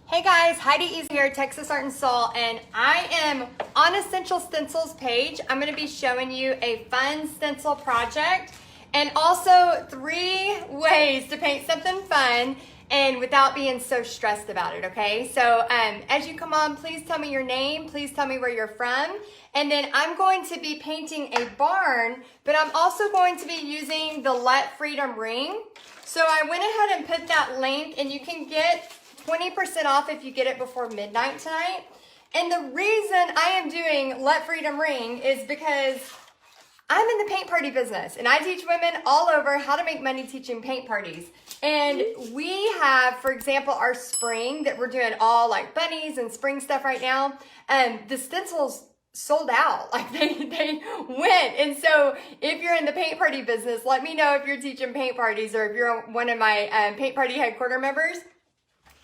Hey guys, Heidi Easley here, Texas Art and Soul, and I am on Essential Stencils page. I'm going to be showing you a fun stencil project and also 3 ways to paint something fun and without being so stressed about it, okay? So as you come on, please tell me your name, please tell me where you're from, and then I'm going to be painting a barn, but I'm also going to be using the Let Freedom ring. So I went ahead and put that link, and you can get 20% off if you get it before midnight tonight. And the reason I am doing Let Freedom ring is because I'm in the paint party business and I teach women all over how to make money teaching paint parties. And we have, for example, our spring that we're doing all like bunnies and spring stuff right now. The stencils sold out, like they went. And so if you're in the paint party business, let me know if you're teaching paint parties or if you're one of my paint party headquarter members.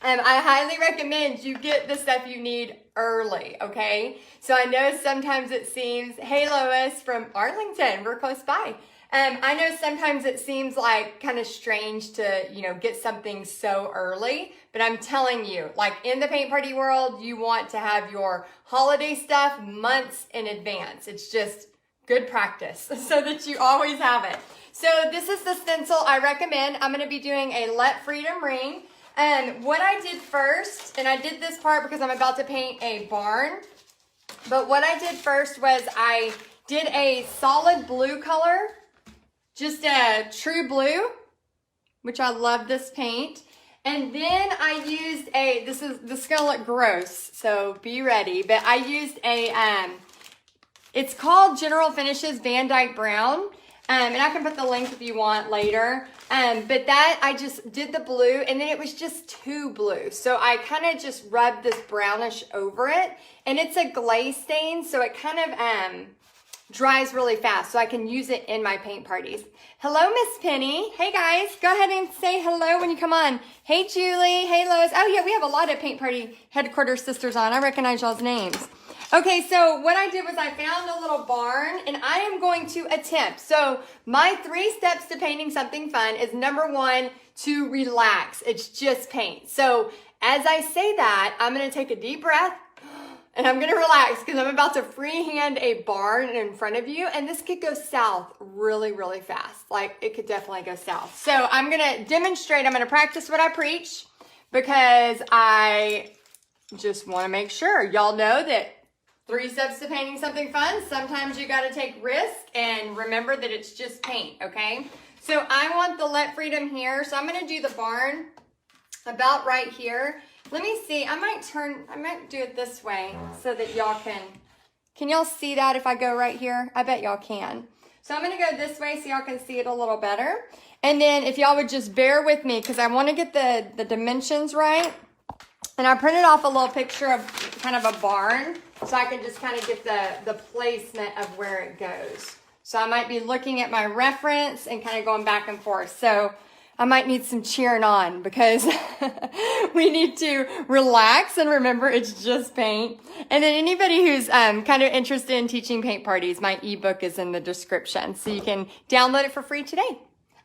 I highly recommend you get the stuff you need early, okay? So I know sometimes it seems, hey Lois from Arlington, we're close by. I know sometimes it seems like kind of strange to, get something so early, but I'm telling you, like in the paint party world, you want to have your holiday stuff months in advance. It's just good practice so that you always have it. So this is the stencil I recommend. I'm gonna be doing a Let Freedom ring. What I did first, and I did this part because I'm about to paint a barn, but what I did first was I did a solid blue color, just a true blue, which I love this paint. And then I used this is gonna look gross, so be ready, but I used it's called General Finishes Van Dyke Brown. And I can put the link if you want later. But that, I just did the blue and then it was just too blue. So I kind of just rubbed this brownish over it. And it's a glaze stain, so it kind of dries really fast. So I can use it in my paint parties. Hello, Miss Penny. Hey guys, go ahead and say hello when you come on. Hey Julie, hey Lois. Oh yeah, we have a lot of paint party headquarters sisters on. I recognize y'all's names. Okay, so what I did was I found a little barn and I am going to attempt. So my 3 steps to painting something fun is number 1, to relax. It's just paint. So as I say that, I'm gonna take a deep breath and I'm gonna relax because I'm about to freehand a barn in front of you, and this could go south really, really fast. Like it could definitely go south. So I'm gonna demonstrate, I'm gonna practice what I preach because I just wanna make sure y'all know that 3 steps to painting something fun. Sometimes you got to take risk and remember that it's just paint, okay? So I want the Let Freedom here. So I'm going to do the barn about right here. Let me see. I might do it this way so that y'all can y'all see that if I go right here? I bet y'all can. So I'm going to go this way so y'all can see it a little better. And then if y'all would just bear with me because I want to get the dimensions right. And I printed off a little picture of kind of a barn so I can just kind of get the placement of where it goes. So I might be looking at my reference and kind of going back and forth. So I might need some cheering on because we need to relax and remember it's just paint. And then anybody who's kind of interested in teaching paint parties, my ebook is in the description. So you can download it for free today.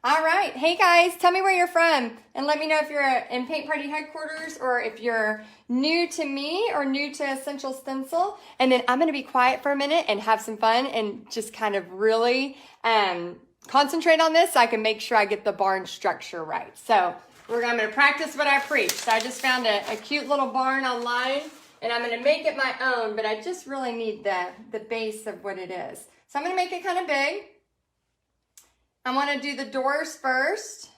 All right. Hey guys, tell me where you're from and let me know if you're in paint party headquarters or if you're new to me or new to Essential Stencil. And then I'm going to be quiet for a minute and have some fun and just kind of really concentrate on this so I can make sure I get the barn structure right. So I'm going to practice what I preach. So I just found a cute little barn online and I'm going to make it my own, but I just really need the base of what it is. So I'm going to make it kind of big. I want to do the doors first.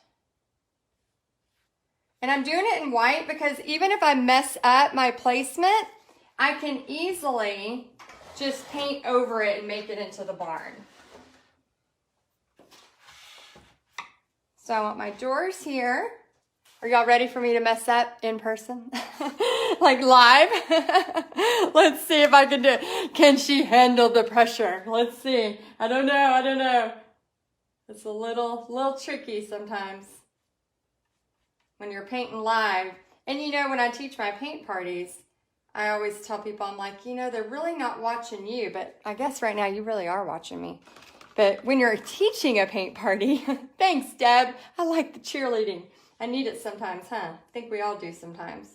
And I'm doing it in white because even if I mess up my placement, I can easily just paint over it and make it into the barn. So I want my doors here. Are y'all ready for me to mess up in person? Like live? Let's see if I can do it. Can she handle the pressure? Let's see. I don't know. It's a little tricky sometimes when you're painting live. And when I teach my paint parties, I always tell people, I'm like, they're really not watching you, but I guess right now you really are watching me. But when you're teaching a paint party, thanks, Deb. I like the cheerleading. I need it sometimes, huh? I think we all do sometimes.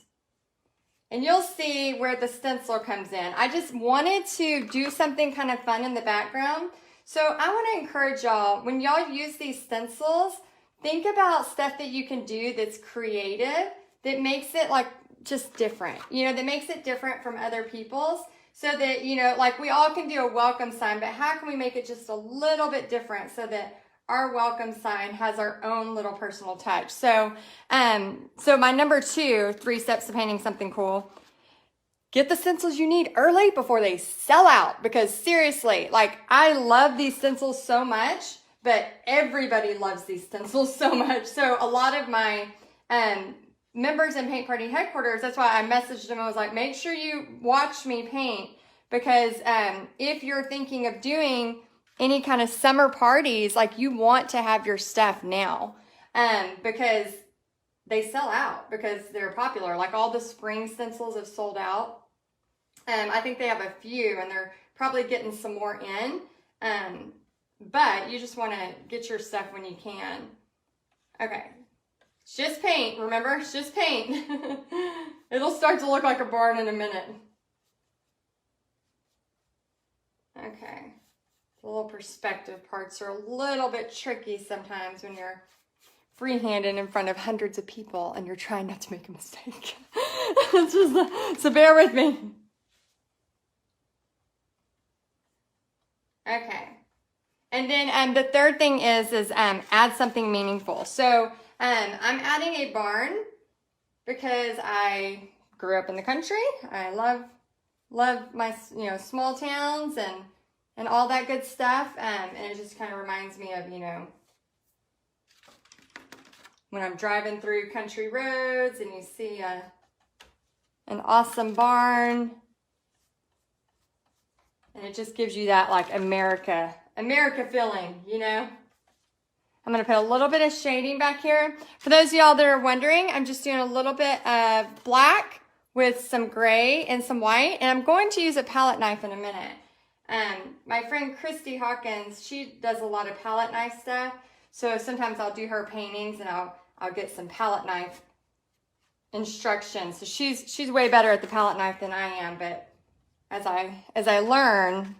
and you'll see where the stencil comes in. I just wanted to do something kind of fun in the background. So I want to encourage y'all, when y'all use these stencils, think about stuff that you can do that's creative, that makes it like just different, you know, that makes it different from other people's, so that, you know, like we all can do a welcome sign, but how can we make it just a little bit different so that our welcome sign has our own little personal touch? So, so my number 2, 3 steps to painting something cool. Get the stencils you need early before they sell out, because seriously, like I love these stencils so much, but everybody loves these stencils so much. So a lot of my members in Paint Party headquarters, that's why I messaged them. I was like, make sure you watch me paint, because if you're thinking of doing any kind of summer parties, like you want to have your stuff now, because they sell out, because they're popular. Like all the spring stencils have sold out. I think they have a few, and they're probably getting some more in. But you just want to get your stuff when you can. Okay. It's just paint, remember? It's just paint. It'll start to look like a barn in a minute. Okay. The little perspective parts are a little bit tricky sometimes when you're freehanding in front of hundreds of people and you're trying not to make a mistake. So bear with me. Okay. And then the third thing is add something meaningful. So I'm adding a barn because I grew up in the country. I love my small towns and all that good stuff. And it just kind of reminds me of, when I'm driving through country roads and you see an awesome barn. And it just gives you that like America feeling, I'm going to put a little bit of shading back here. For those of y'all that are wondering, I'm just doing a little bit of black with some gray and some white. And I'm going to use a palette knife in a minute. My friend Christy Hawkins, she does a lot of palette knife stuff. So sometimes I'll do her paintings and I'll get some palette knife instructions. So she's way better at the palette knife than I am. But as I learn,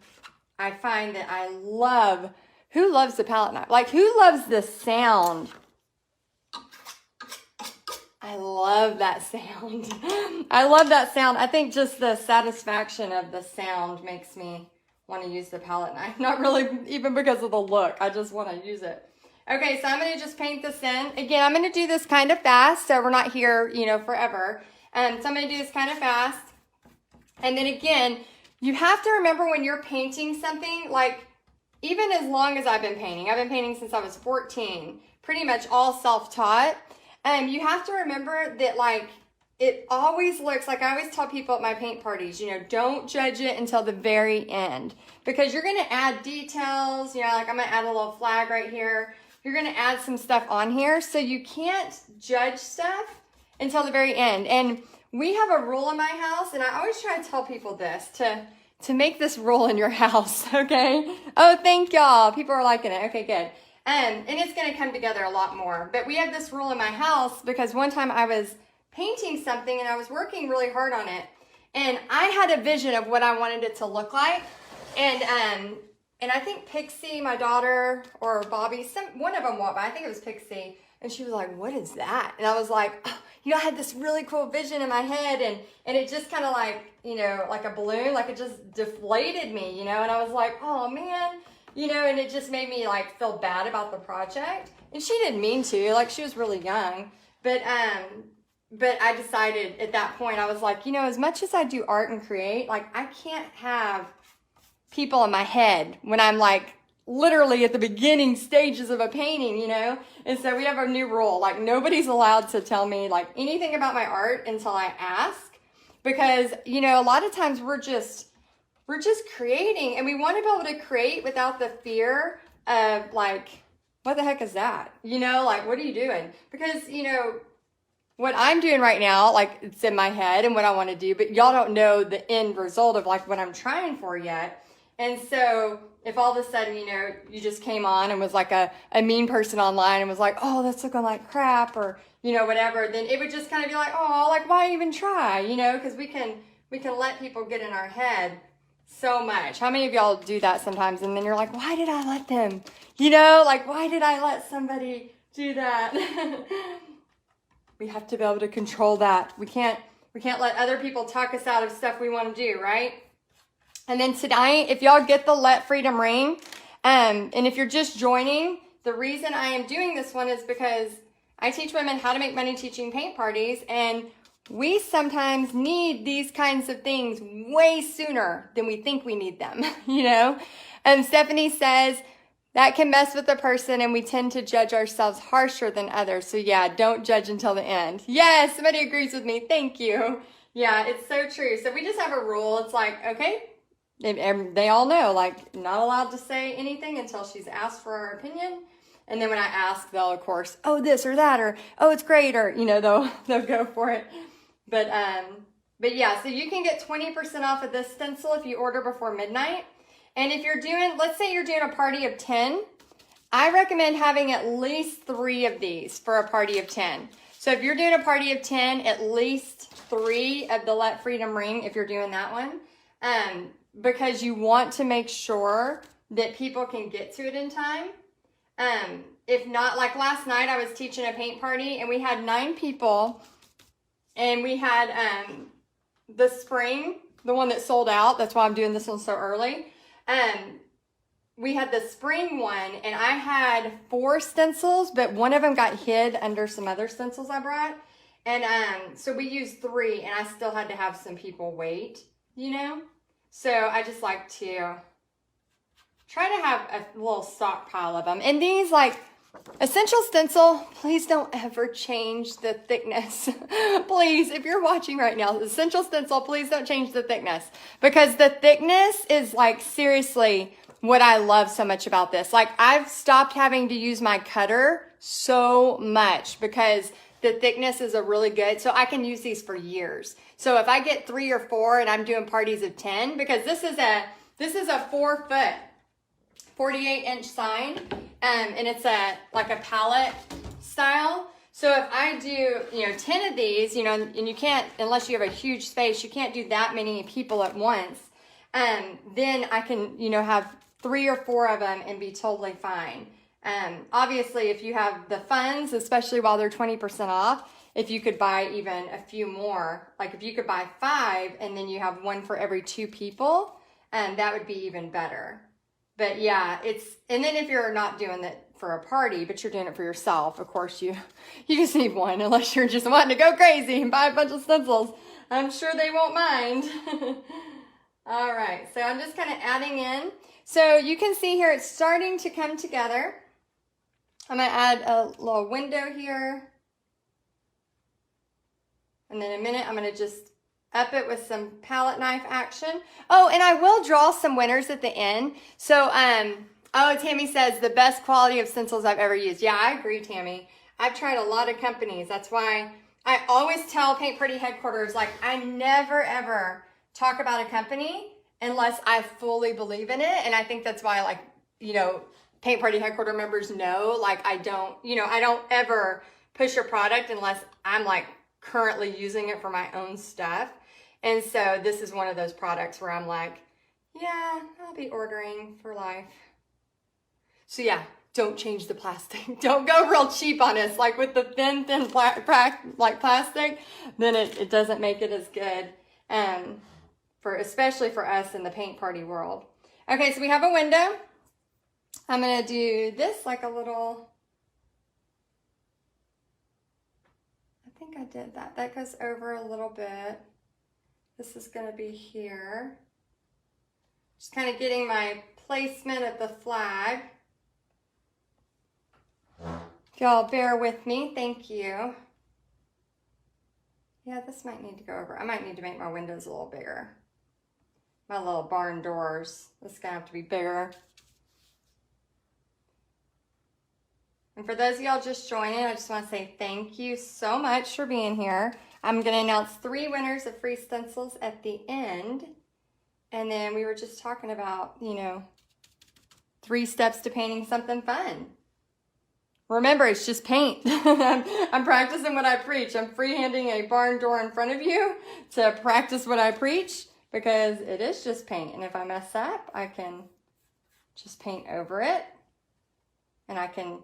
I find that I love. Who loves the palette knife? Like, who loves the sound? I love that sound. I love that sound. I think just the satisfaction of the sound makes me want to use the palette knife. Not really even because of the look. I just want to use it. Okay, so I'm going to just paint this in. Again, I'm going to do this kind of fast, so we're not here, forever. So I'm going to do this kind of fast. And then again, you have to remember when you're painting something, like, even as long as I've been painting since I was 14, pretty much all self-taught. You have to remember that, like, it always looks like, I always tell people at my paint parties, don't judge it until the very end, because you're going to add details, like I'm going to add a little flag right here. You're going to add some stuff on here, so you can't judge stuff until the very end. And we have a rule in my house, and I always try to tell people this, to make this rule in your house, okay? Oh, thank y'all. People are liking it. Okay, good. And it's going to come together a lot more. But we have this rule in my house because one time I was painting something and I was working really hard on it. And I had a vision of what I wanted it to look like. And I think Pixie, my daughter, or Bobby, one of them walked by. I think it was Pixie. And she was like, what is that? And I was like, oh, I had this really cool vision in my head. And it just kind of like, like a balloon, like it just deflated me, and I was like, oh man, and it just made me like feel bad about the project. And she didn't mean to, like she was really young. But I decided at that point, I was like, as much as I do art and create, like I can't have people in my head when I'm like literally at the beginning stages of a painting, And so we have a new rule, like nobody's allowed to tell me like anything about my art until I ask, because, a lot of times we're just creating, and we want to be able to create without the fear of like, what the heck is that? Like, what are you doing? Because, what I'm doing right now, like it's in my head and what I want to do, but y'all don't know the end result of like what I'm trying for yet. And so if all of a sudden, you just came on and was like a mean person online and was like, oh, that's looking like crap, or, whatever, then it would just kind of be like, oh, like, why even try, because we can let people get in our head so much. How many of y'all do that sometimes? And then you're like, why did I let them, like, why did I let somebody do that? We have to be able to control that. We can't let other people talk us out of stuff we want to do, right? And then tonight, if y'all get the Let Freedom Ring, and if you're just joining, the reason I am doing this one is because I teach women how to make money teaching paint parties, and we sometimes need these kinds of things way sooner than we think we need them, And Stephanie says, that can mess with a person, and we tend to judge ourselves harsher than others. So yeah, don't judge until the end. Yes, somebody agrees with me. Thank you. Yeah, it's so true. So we just have a rule. It's like, okay, they all know, like, not allowed to say anything until she's asked for our opinion. And then when I ask, they'll, of course, oh, this or that, or, oh, it's great, or, they'll go for it. But yeah, so you can get 20% off of this stencil if you order before midnight. And if you're let's say you're doing a party of 10, I recommend having at least 3 of these for a party of 10. So if you're doing a party of 10, at least 3 of the Let Freedom Ring if you're doing that one. Because you want to make sure that people can get to it in time. If not, like last night I was teaching a paint party and we had 9 people, and we had the spring, the one that sold out. That's why I'm doing this one so early. We had the spring one, and I had 4 stencils, but one of them got hid under some other stencils I brought. And so we used 3, and I still had to have some people wait, So I just like to try to have a little stockpile of them. And these, like, Essential Stencil, please don't ever change the thickness. Please, if you're watching right now, Essential Stencil, please don't change the thickness. Because the thickness is, like, seriously what I love so much about this. Like, I've stopped having to use my cutter so much because the thickness is a really good, so I can use these for years. So if I get 3 or 4 and I'm doing parties of 10, because this is a 4 foot, 48-inch sign, and it's like a palette style. So if I do, 10 of these, and you can't, unless you have a huge space, you can't do that many people at once. Then I can, have 3 or 4 of them and be totally fine. Obviously, if you have the funds, especially while they're 20% off, if you could buy even a few more, like if you could buy 5 and then you have 1 for every 2 people, that would be even better. But yeah, and then if you're not doing it for a party, but you're doing it for yourself, of course you just need 1, unless you're just wanting to go crazy and buy a bunch of stencils. I'm sure they won't mind. All right, so I'm just kind of adding in. So you can see here it's starting to come together. I'm going to add a little window here. And then in a minute, I'm going to just up it with some palette knife action. Oh, and I will draw some winners at the end. So, oh, Tammy says the best quality of stencils I've ever used. Yeah, I agree, Tammy. I've tried a lot of companies. That's why I always tell Paint Party headquarters, like, I never, ever talk about a company unless I fully believe in it. And I think that's why, like, Paint Party headquarter members know, like, I don't ever push a product unless I'm, like, currently using it for my own stuff. And so this is one of those products where I'm like, yeah, I'll be ordering for life. So yeah, don't change the plastic. Don't go real cheap on us. Like with the thin plastic, then it doesn't make it as good. Especially for us in the paint party world. Okay, so we have a window. I'm gonna do this like a little, I think I did that. That goes over a little bit. This is going to be here. Just kind of getting my placement of the flag. If y'all bear with me, thank you. Yeah, this might need to go over. I might need to make my windows a little bigger. My little barn doors. This is going to have to be bigger. And for those of y'all just joining, I just want to say thank you so much for being here. I'm going to announce 3 winners of free stencils at the end. And then we were just talking about, 3 steps to painting something fun. Remember, it's just paint. I'm practicing what I preach. I'm freehanding a barn door in front of you to practice what I preach because it is just paint. And if I mess up, I can just paint over it. And I can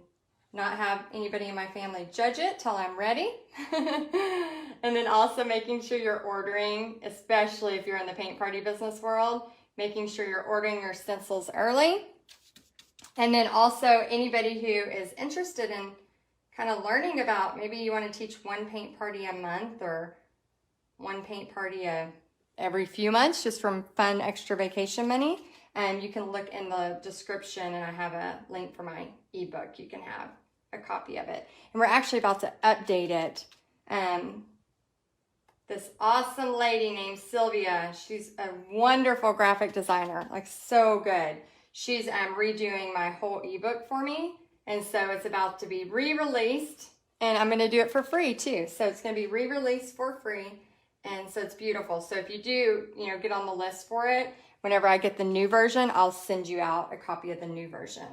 not have anybody in my family judge it till I'm ready. And then also making sure you're ordering, especially if you're in the paint party business world, making sure you're ordering your stencils early. And then also anybody who is interested in kind of learning about, maybe you want to teach one paint party a month or one paint party every few months just from fun extra vacation money. And you can look in the description and I have a link for my ebook. You can have a copy of it. And we're actually about to update it. This awesome lady named Sylvia, she's a wonderful graphic designer, like so good. She's redoing my whole ebook for me. And so it's about to be re-released and I'm going to do it for free too. So it's going to be re-released for free. And so it's beautiful. So if you do, get on the list for it, whenever I get the new version, I'll send you out a copy of the new version.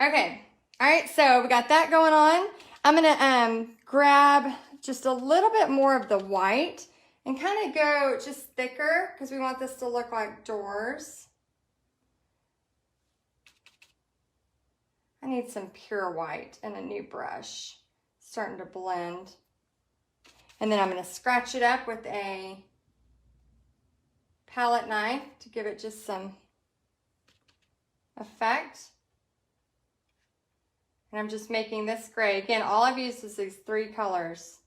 Okay. All right. So we got that going on. I'm going to grab just a little bit more of the white and kind of go just thicker because we want this to look like doors. I need some pure white and a new brush. It's starting to blend. And then I'm going to scratch it up with a palette knife to give it just some effect. And I'm just making this gray. Again, all I've used is these 3 colors.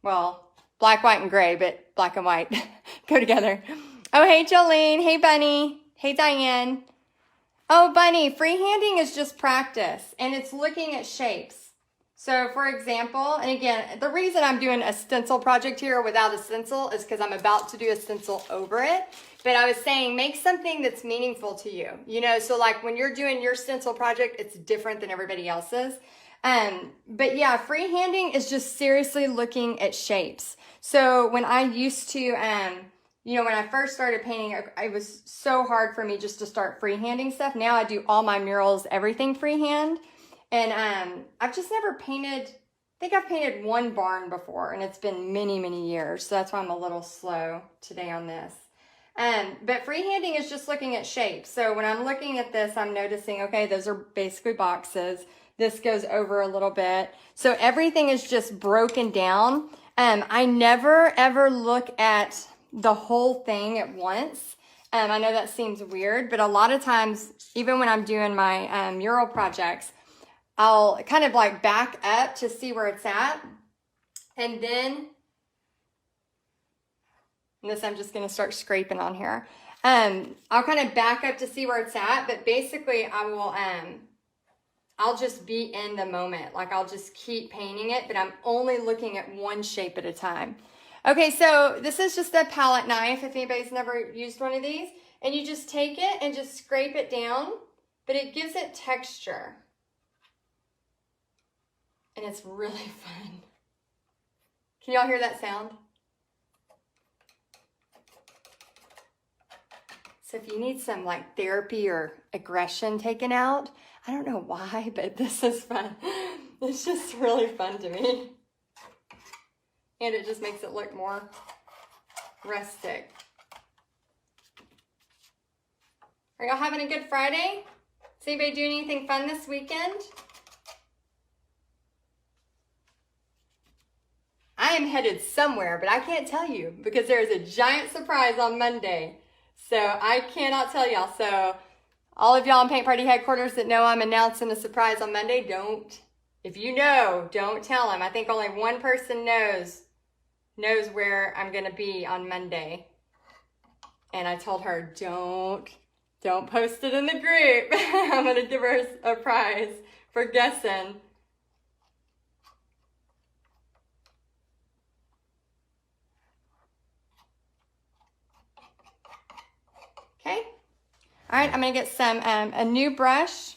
Well, black, white, and gray, but black and white go together. Oh, hey, Jolene. Hey, Bunny. Hey, Diane. Oh, Bunny, freehanding is just practice, and it's looking at shapes. So, for example, and again, the reason I'm doing a stencil project here without a stencil is because I'm about to do a stencil over it. But I was saying, make something that's meaningful to you. So like when you're doing your stencil project, it's different than everybody else's. But yeah, freehanding is just seriously looking at shapes. So when I used to, when I first started painting, it was so hard for me just to start freehanding stuff. Now I do all my murals, everything freehand. And I've just never painted, I think I've painted one barn before, and it's been many, many years. So that's why I'm a little slow today on this. But freehanding is just looking at shapes. So when I'm looking at this, I'm noticing, okay, those are basically boxes. This goes over a little bit. So everything is just broken down. I never, ever look at the whole thing at once. I know that seems weird, but a lot of times, even when I'm doing my mural projects, I'll kind of like back up to see where it's at. And then, this I'm just going to start scraping on here. I'll kind of back up to see where it's at, but basically I will, I'll just be in the moment. Like I'll just keep painting it, but I'm only looking at one shape at a time. Okay, so this is just a palette knife, if anybody's never used one of these. And you just take it and just scrape it down, but it gives it texture. And it's really fun. Can y'all hear that sound? So if you need some like therapy or aggression taken out, I don't know why, but this is fun. It's just really fun to me. And it just makes it look more rustic. Are y'all having a good Friday? Is anybody doing anything fun this weekend? I am headed somewhere, but I can't tell you because there is a giant surprise on Monday. So I cannot tell y'all. So all of y'all in Paint Party headquarters that know I'm announcing a surprise on Monday, if you know, don't tell them. I think only one person knows where I'm going to be on Monday. And I told her, don't post it in the group. I'm going to give her a prize for guessing. Okay. All right, I'm going to get some a new brush.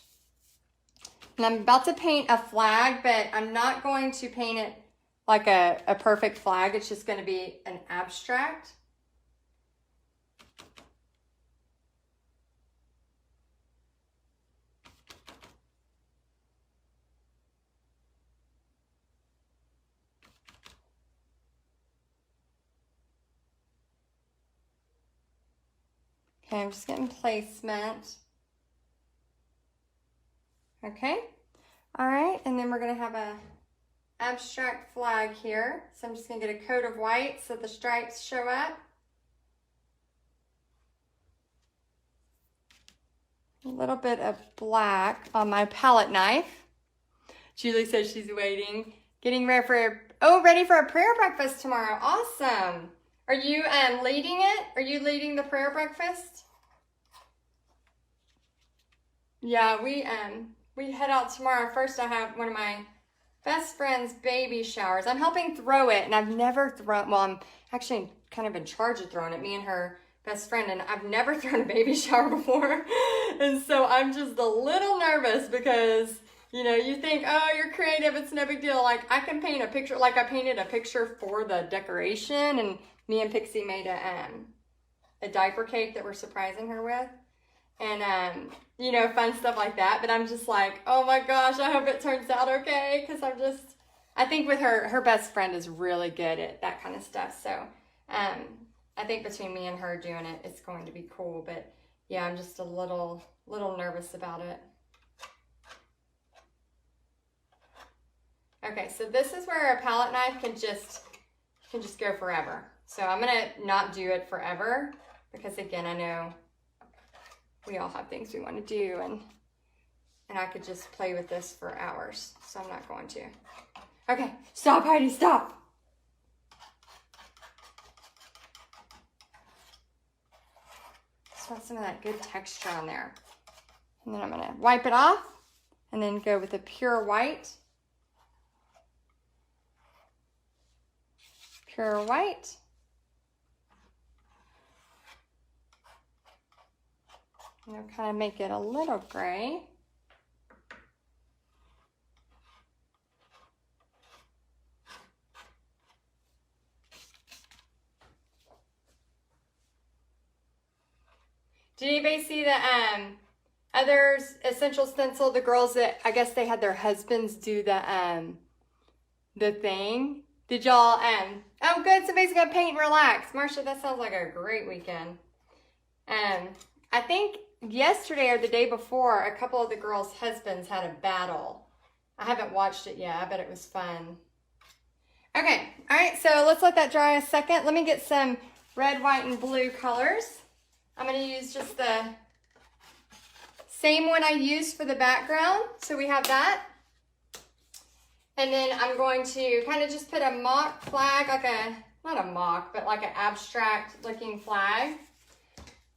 And I'm about to paint a flag, but I'm not going to paint it like a perfect flag. It's just going to be an abstract. Okay, I'm just getting placement. Okay, all right, and then we're gonna have a abstract flag here. So I'm just gonna get a coat of white so the stripes show up. A little bit of black on my palette knife. Julie says she's waiting. Getting ready for, ready for a prayer breakfast tomorrow. Awesome. Are you leading it? Are you leading the prayer breakfast? Yeah, we head out tomorrow. First, I have one of my best friend's baby showers. I'm helping throw it, and I've never thrown, well, I'm actually kind of in charge of throwing it, me and her best friend, and I've never thrown a baby shower before. And so I'm just a little nervous because, you know, you think, oh, you're creative, it's no big deal. Like, I can paint a picture, like I painted a picture for the decoration, and me and Pixie made a diaper cake that we're surprising her with. And, you know, fun stuff like that. But I'm just like, oh my gosh, I hope it turns out okay. Because I think with her best friend is really good at that kind of stuff. So, I think between me and her doing it, it's going to be cool. But yeah, I'm just a little nervous about it. Okay, so this is where a palette knife can just go forever. So I'm gonna not do it forever because again, I know we all have things we want to do and I could just play with this for hours. So I'm not going to. Okay, stop, Heidi, stop. Just want some of that good texture on there. And then I'm gonna wipe it off and then go with a pure white. Pure white. And I'll kind of make it a little gray. Did anybody see the others Essential Stencil, the girls that I guess they had their husbands do the thing? Did y'all oh good, somebody's gonna paint and relax. Marcia, that sounds like a great weekend. I think yesterday or the day before, a couple of the girls' husbands had a battle. I haven't watched it yet. I bet it was fun. Okay, all right, so let's let that dry a second. Let me get some red, white, and blue colors. I'm gonna use just the same one I used for the background. So we have that. And then I'm going to kind of just put a mock flag, like not a mock, but like an abstract looking flag.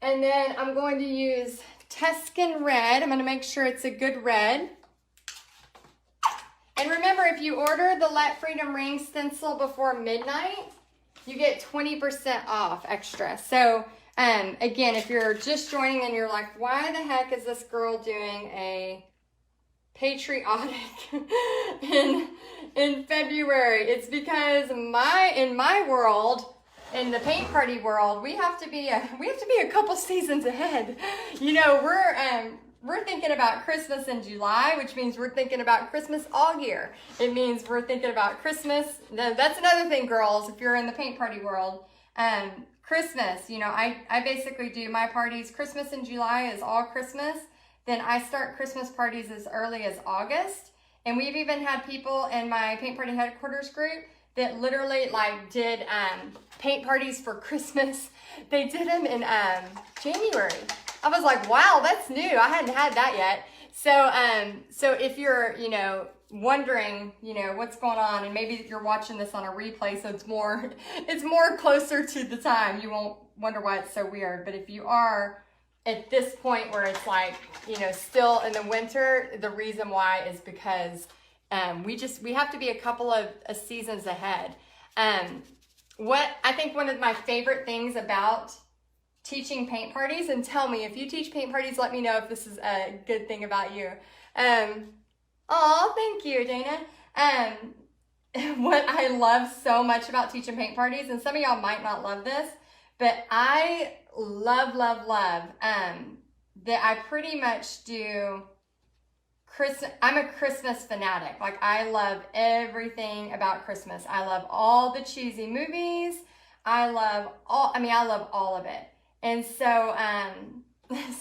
And then I'm going to use Tuscan red. I'm going to make sure it's a good red. And remember, if you order the Let Freedom Ring stencil before midnight, you get 20% off extra. So again, if you're just joining and you're like, why the heck is this girl doing a patriotic in February? It's because in my world, in the paint party world, we have to be a couple seasons ahead. You know, we're thinking about Christmas in July, which means we're thinking about Christmas all year. It means we're thinking about Christmas. That's another thing, girls, if you're in the paint party world. Christmas, you know, I basically do my parties. Christmas in July is all Christmas. Then I start Christmas parties as early as August. And we've even had people in my paint party headquarters group that literally like did paint parties for Christmas. They did them in January. I was like, wow, that's new. I hadn't had that yet. So if you're, you know, wondering, you know, what's going on, and maybe you're watching this on a replay, so it's more closer to the time. You won't wonder why it's so weird. But if you are at this point where it's like, you know, still in the winter, the reason why is because we have to be a couple of seasons ahead. What I think one of my favorite things about teaching paint parties, and tell me if you teach paint parties, let me know if this is a good thing about you. Oh, thank you, Dana. what I love so much about teaching paint parties, and some of y'all might not love this, but I love that I pretty much do Christmas. I'm a Christmas fanatic. Like, I love everything about Christmas. I love all the cheesy movies. I love all of it. And so,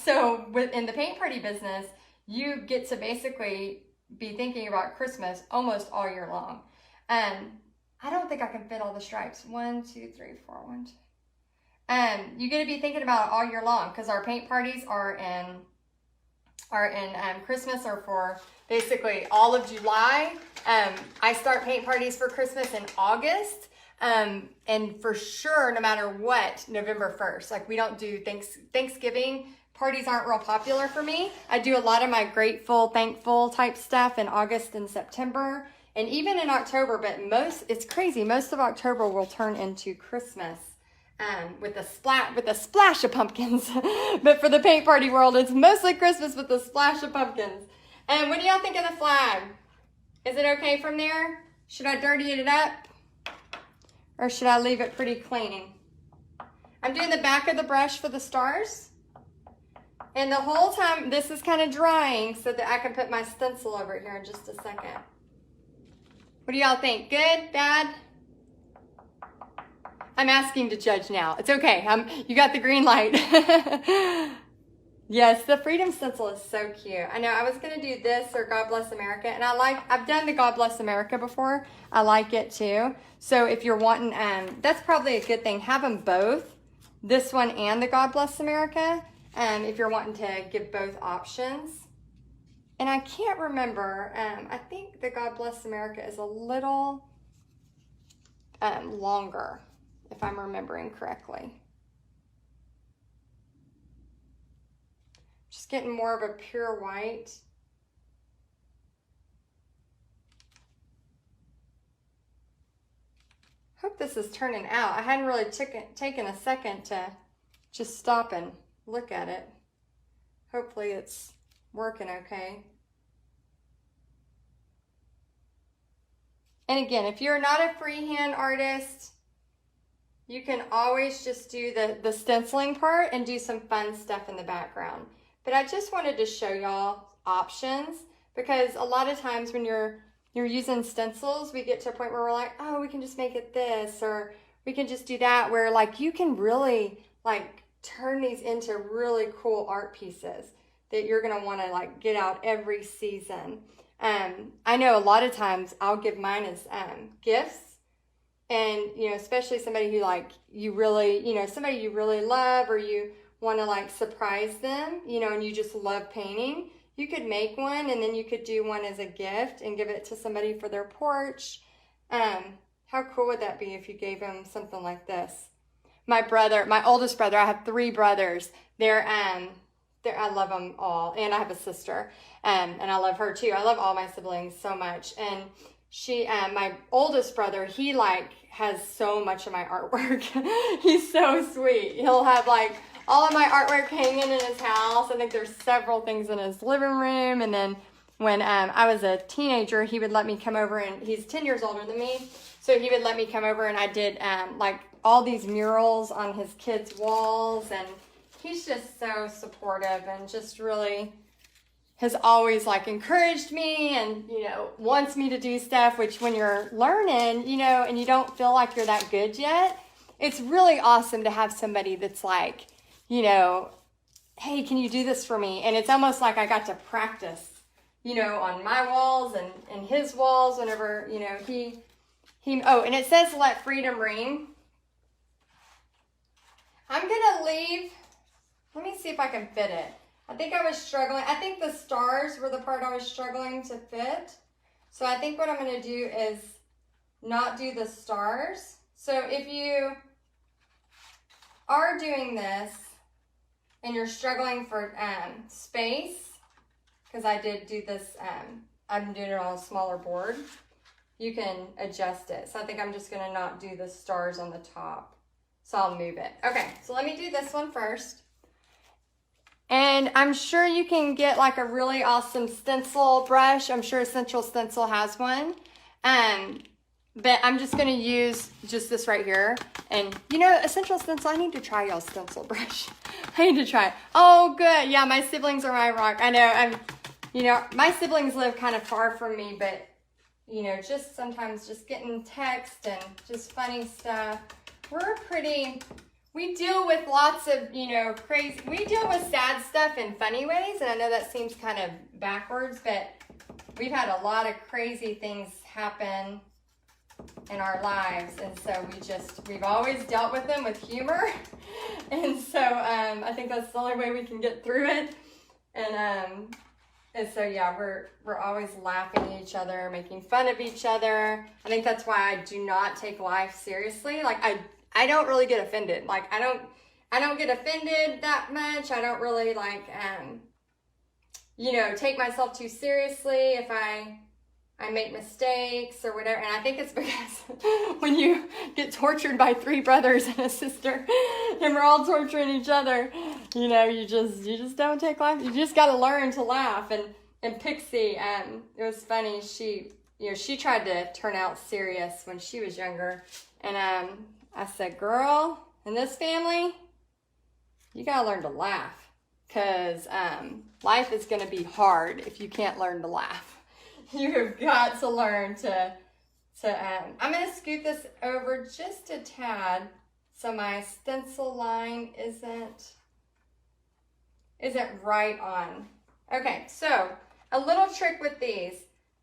so within the paint party business, you get to basically be thinking about Christmas almost all year long. I don't think I can fit all the stripes. 1, 2, 3, 4, 1, 2. You get to be thinking about it all year long, because our paint parties are in Christmas, or for basically all of July. I start paint parties for Christmas in August. And for sure, no matter what, November 1st. Like, we don't do Thanksgiving parties aren't real popular for me. I do a lot of my grateful, thankful type stuff in August and September, and even in October, but it's crazy. Most of October will turn into Christmas. With a splash of pumpkins. But for the paint party world, it's mostly Christmas with a splash of pumpkins. And what do y'all think of the flag? Is it okay from there? Should I dirty it up? Or should I leave it pretty clean? I'm doing the back of the brush for the stars. And the whole time, this is kind of drying so that I can put my stencil over it here in just a second. What do y'all think? Good? Bad? I'm asking to judge now. It's okay. You got the green light. Yes, the Freedom Stencil is so cute. I know I was going to do this or God Bless America, and I've done the God Bless America before. I like it too. So if you're wanting, that's probably a good thing. Have them both, this one and the God Bless America, if you're wanting to give both options. And I can't remember, I think the God Bless America is a little longer, if I'm remembering correctly. Just getting more of a pure white. Hope this is turning out. I hadn't really taken a second to just stop and look at it. Hopefully it's working okay. And again, if you're not a freehand artist, you can always just do the stenciling part and do some fun stuff in the background. But I just wanted to show y'all options, because a lot of times when you're using stencils, we get to a point where we're like, oh, we can just make it this, or we can just do that, where like you can really like turn these into really cool art pieces that you're gonna wanna like get out every season. I know a lot of times I'll give mine as gifts, and especially somebody who like somebody you really love, or you want to like surprise them, and you just love painting, you could make one and then you could do one as a gift and give it to somebody for their porch. How cool would that be if you gave them something like this? My oldest brother, I have 3 brothers. I love them all, and I have a sister, and I love her too. I love all my siblings so much. And my oldest brother, he like has so much of my artwork. He's so sweet. He'll have like all of my artwork hanging in his house. I think there's several things in his living room. And then when I was a teenager, he would let me come over, and he's 10 years older than me. So he would let me come over, and I did like all these murals on his kids' walls. And he's just so supportive and just really has always like encouraged me and, wants me to do stuff, which when you're learning, and you don't feel like you're that good yet, it's really awesome to have somebody that's like, hey, can you do this for me? And it's almost like I got to practice, on my walls and his walls whenever, and it says let freedom ring. I'm gonna leave, let me see if I can fit it. I think I was struggling. I think the stars were the part I was struggling to fit. So I think what I'm going to do is not do the stars. So if you are doing this and you're struggling for space, because I did do this, I'm doing it on a smaller board, you can adjust it. So I think I'm just going to not do the stars on the top. So I'll move it. Okay, so let me do this one first. And I'm sure you can get like a really awesome stencil brush. I'm sure Essential Stencil has one. But I'm just gonna use just this right here. And you know, Essential Stencil, I need to try y'all's stencil brush. I need to try it. Oh, good. Yeah, my siblings are my rock. I know, you know, my siblings live kind of far from me, but you know, just sometimes just getting text and just funny stuff. We deal with lots of, you know, we deal with sad stuff in funny ways. And I know that seems kind of backwards, but we've had a lot of crazy things happen in our lives, and so we've always dealt with them with humor. And so I think that's the only way we can get through it. And so yeah, we're always laughing at each other, making fun of each other. I think that's why I do not take life seriously. Like I don't really get offended. Like I don't get offended that much. I don't really like you know, take myself too seriously if I make mistakes or whatever. And I think it's because when you get tortured by 3 brothers and a sister and we're all torturing each other, you know, you just don't take life. You just got to learn to laugh. And Pixie, it was funny. She tried to turn out serious when she was younger. And I said, girl, in this family, you got to learn to laugh, because life is going to be hard if you can't learn to laugh. You have got to learn to I'm going to scoot this over just a tad so my stencil line isn't right on. Okay, so a little trick with these.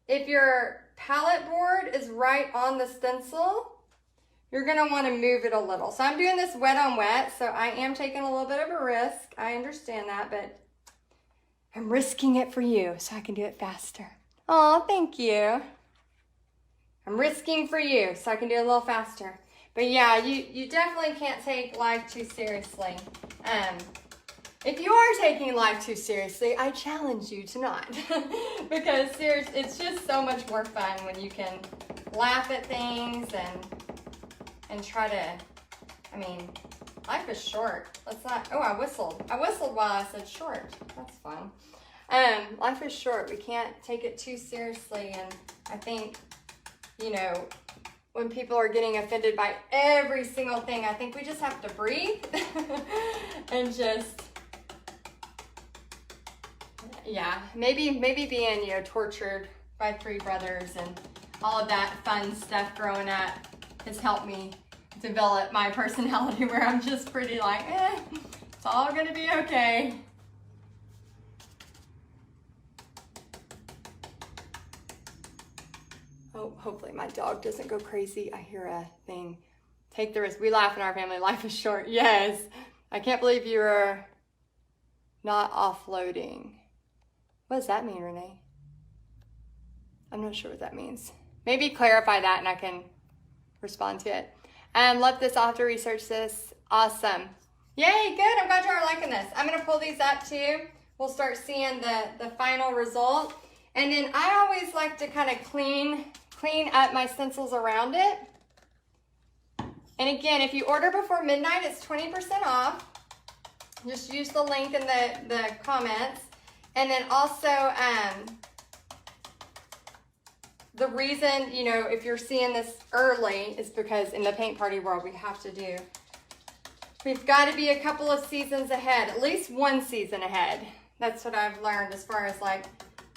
If your palette board is right on the stencil, you're going to want to move it a little. So I'm doing this wet on wet, so I am taking a little bit of a risk. I understand that, but I'm risking it for you so I can do it faster. Oh, thank you. I'm risking for you so I can do it a little faster. But yeah, you definitely can't take life too seriously. If you are taking life too seriously, I challenge you to not. Because seriously, it's just so much more fun when you can laugh at things and try to, I mean, life is short. Let's not, oh, I whistled. I whistled while I said short. That's fun. Life is short. We can't take it too seriously. And I think, you know, when people are getting offended by every single thing, I think we just have to breathe and just, yeah, maybe being, you know, tortured by 3 brothers and all of that fun stuff growing up has helped me develop my personality, where I'm just pretty like, it's all gonna be okay. Oh, hopefully my dog doesn't go crazy. I hear a thing. Take the risk. We laugh in our family. Life is short. Yes. I can't believe you're not offloading. What does that mean, Renee? I'm not sure what that means. Maybe clarify that and I can respond to it. Love this. I'll have to research this. Awesome. Yay, good. I'm glad you are liking this. I'm going to pull these up too. We'll start seeing the final result. And then I always like to kind of clean up my stencils around it. And again, if you order before midnight, it's 20% off. Just use the link in the comments. And then also, the reason, you know, if you're seeing this early is because in the paint party world, we've got to be a couple of seasons ahead, at least 1 season ahead. That's what I've learned as far as like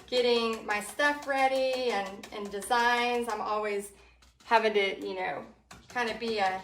getting my stuff ready and designs. I'm always having to, you know, kind of be a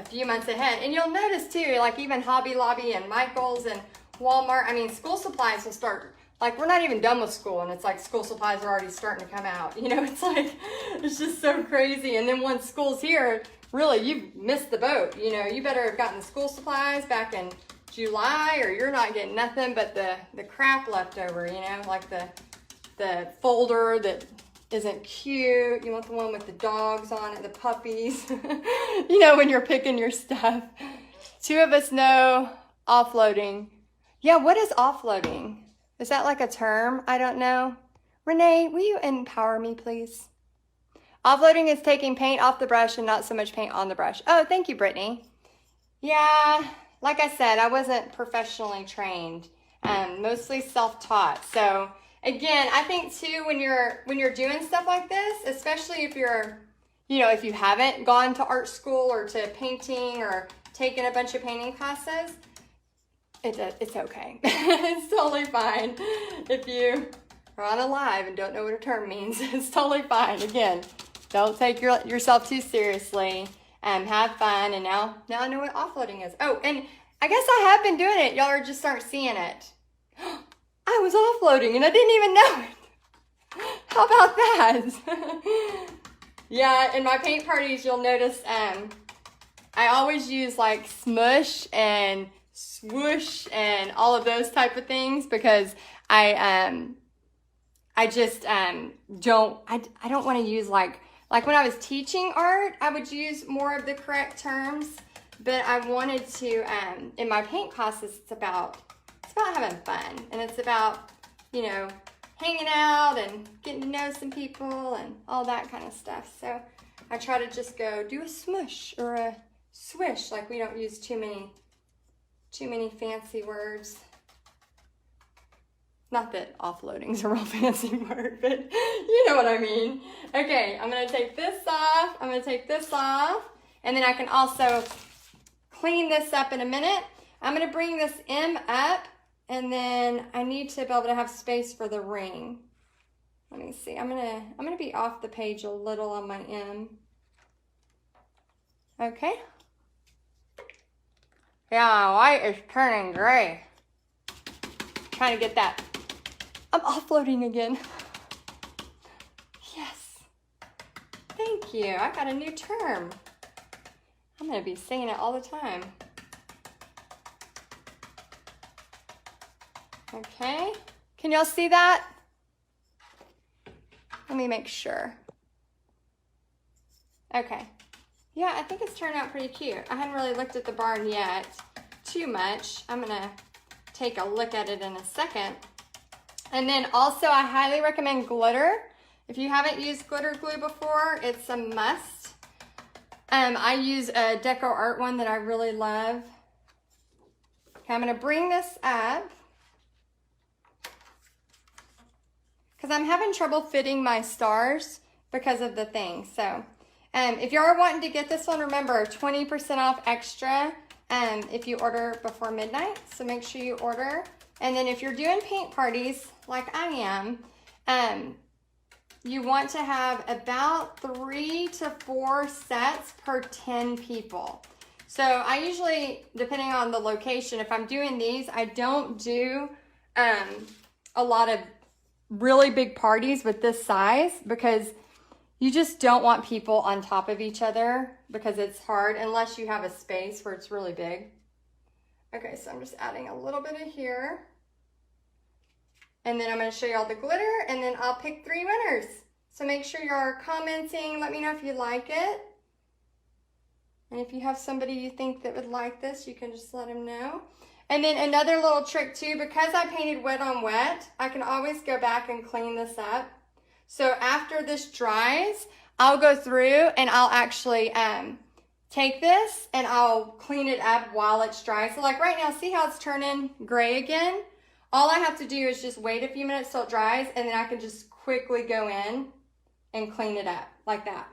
few months ahead. And you'll notice too, like even Hobby Lobby and Michael's and Walmart, I mean, school supplies will start, like we're not even done with school and it's like school supplies are already starting to come out. You know, it's like, it's just so crazy. And then once school's here, really, you've missed the boat. You know, you better have gotten the school supplies back in July or you're not getting nothing but the crap left over, you know, like the folder that isn't cute. You want the one with the dogs on it, the puppies, you know, when you're picking your stuff. 2 of us know offloading. Yeah, what is offloading? Is that like a term? I don't know. Renee, will you empower me, please? Offloading is taking paint off the brush and not so much paint on the brush. Oh, thank you, Brittany. Yeah, like I said, I wasn't professionally trained, mostly self-taught. So, again, I think too, when you're doing stuff like this, especially if you're, you know, if you haven't gone to art school or to painting or taken a bunch of painting classes, it's okay. It's totally fine. If you are on a live and don't know what a term means, it's totally fine. Again, don't take yourself too seriously. Have fun. And now I know what offloading is. Oh, and I guess I have been doing it. Y'all are just aren't seeing it. I was offloading and I didn't even know it. How about that? Yeah, in my paint parties, you'll notice I always use like smush and swoosh and all of those type of things because I just don't want to use like when I was teaching art, I would use more of the correct terms, but I wanted to in my paint classes, it's about having fun, and it's about, you know, hanging out and getting to know some people and all that kind of stuff. So I try to just go do a smush or a swish, like we don't use too many fancy words. Not that offloading's a real fancy word, but you know what I mean. Okay, I'm gonna take this off, and then I can also clean this up in a minute. I'm gonna bring this M up, and then I need to be able to have space for the ring. Let me see, I'm gonna be off the page a little on my M. Okay. Yeah, white is turning gray. Trying to get that. I'm offloading again. Yes. Thank you. I got a new term. I'm going to be saying it all the time. Okay. Can y'all see that? Let me make sure. Okay. Yeah, I think it's turned out pretty cute. I hadn't really looked at the barn yet too much. I'm going to take a look at it in a second. And then also I highly recommend glitter. If you haven't used glitter glue before, it's a must. I use a Deco Art one that I really love. Okay, I'm gonna bring this up because I'm having trouble fitting my stars because of the thing. So if you are wanting to get this one, remember 20% off extra if you order before midnight. So make sure you order. And then if you're doing paint parties like I am, you want to have about 3 to 4 sets per 10 people. So I usually, depending on the location, if I'm doing these, I don't do a lot of really big parties with this size because you just don't want people on top of each other because it's hard unless you have a space where it's really big. Okay, so I'm just adding a little bit of here. And then I'm going to show you all the glitter, and then I'll pick 3 winners. So make sure you're commenting. Let me know if you like it. And if you have somebody you think that would like this, you can just let them know. And then another little trick too, because I painted wet on wet, I can always go back and clean this up. So after this dries, I'll go through and I'll actually take this and I'll clean it up while it's dry. So like right now, see how it's turning gray again? All I have to do is just wait a few minutes till it dries, and then I can just quickly go in and clean it up like that.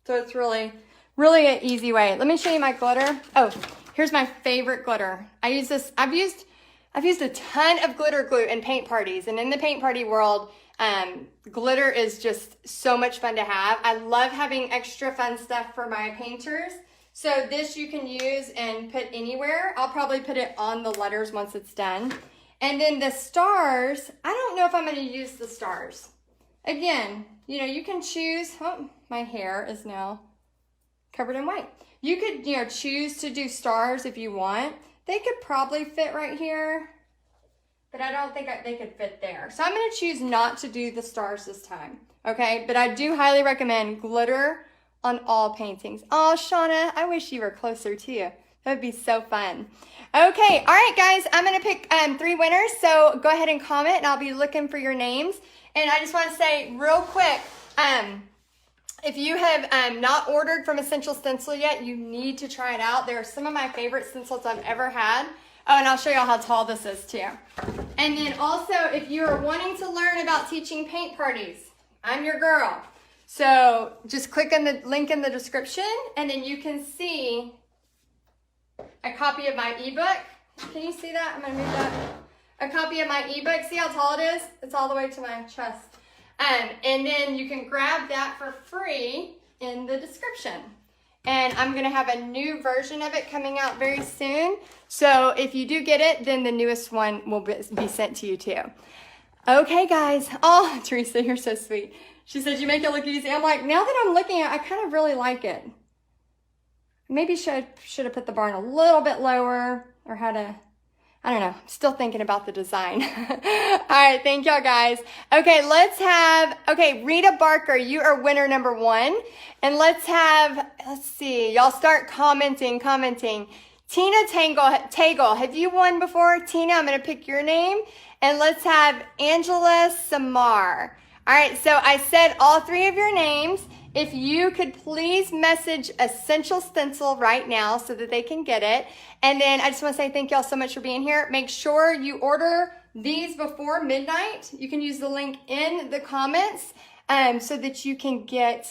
So it's really an easy way. Let me show you my glitter. Oh, here's my favorite glitter. I use this, I've used a ton of glitter glue in paint parties, and in the paint party world, glitter is just so much fun to have. I love having extra fun stuff for my painters. So this you can use and put anywhere. I'll probably put it on the letters once it's done. And then the stars, I don't know if I'm going to use the stars. Again, you know, you can choose. Oh, my hair is now covered in white. You could, you know, choose to do stars if you want. They could probably fit right here, but I don't think they could fit there. So I'm going to choose not to do the stars this time. Okay, but I do highly recommend glitter on all paintings. Oh, Shauna, I wish you were closer too. That would be so fun. Okay, all right, guys, I'm going to pick 3 winners, so go ahead and comment, and I'll be looking for your names. And I just want to say real quick, if you have not ordered from Essential Stencil yet, you need to try it out. They're some of my favorite stencils I've ever had. Oh, and I'll show y'all how tall this is too. And then also, if you are wanting to learn about teaching paint parties, I'm your girl. So just click on the link in the description, and then you can see a copy of my ebook. Can you see that? I'm gonna move that. A copy of my ebook. See how tall it is? It's all the way to my chest. And then you can grab that for free in the description. And I'm gonna have a new version of it coming out very soon. So if you do get it, then the newest one will be sent to you too. Okay, guys. Oh, Teresa, you're so sweet. She said, you make it look easy. I'm like, now that I'm looking at it, I kind of really like it. Maybe should have put the barn a little bit lower, or how to, I don't know. I'm still thinking about the design. All right, thank y'all guys. Okay, Rita Barker, you are winner number 1. And let's see, y'all start commenting. Tina Tagle, have you won before? Tina, I'm gonna pick your name. And let's have Angela Samar. All right, so I said all 3 of your names. If you could please message Essential Stencil right now so that they can get it. And then I just want to say thank y'all so much for being here. Make sure you order these before midnight. You can use the link in the comments so that you can get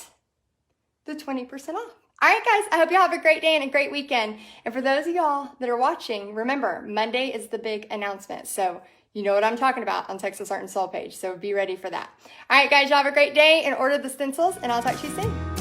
the 20% off. All right, guys, I hope y'all have a great day and a great weekend. And for those of y'all that are watching, remember, Monday is the big announcement. So you know what I'm talking about on Texas Art and Soul page, so be ready for that. All right, guys, y'all have a great day and order the stencils, and I'll talk to you soon.